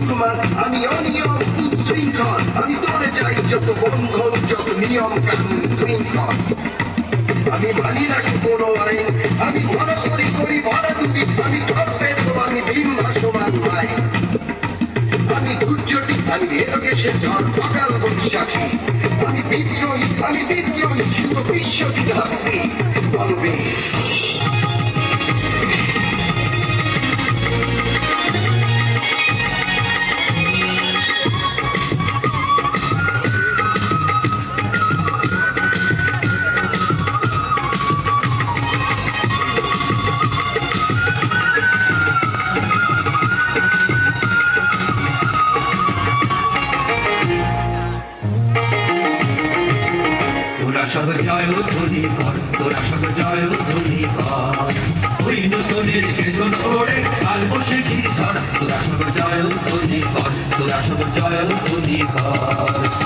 তোমার আমি অনিয়ম উচ্ছৃঙ্খল, আমি তোরে চাই যত বন্ধন, যত নিয়ম কানুন শৃঙ্খল। আমি মানি না কোনো আইন, আমি ভরা করি ভরা ডুবি, আমি ধর্মের আমি ভীম ভাসমান ভাই। আমি দুর্যোগী, আমি এরকেশে ঝড় অকাল বৈশাখী, আমি বিদ্রোহী শুধু বিশ্ববিধাত্রী বলবে। তোরা সব জয় ধ্বনি কর, তোরা সব জয় ধ্বনি কর, ওই নতুনের বেতন ওড়ে কাল বসে কি ঝড়। তোরা সব জয় ধ্বনি কর, তোরা সব জয় ধ্বনি কর।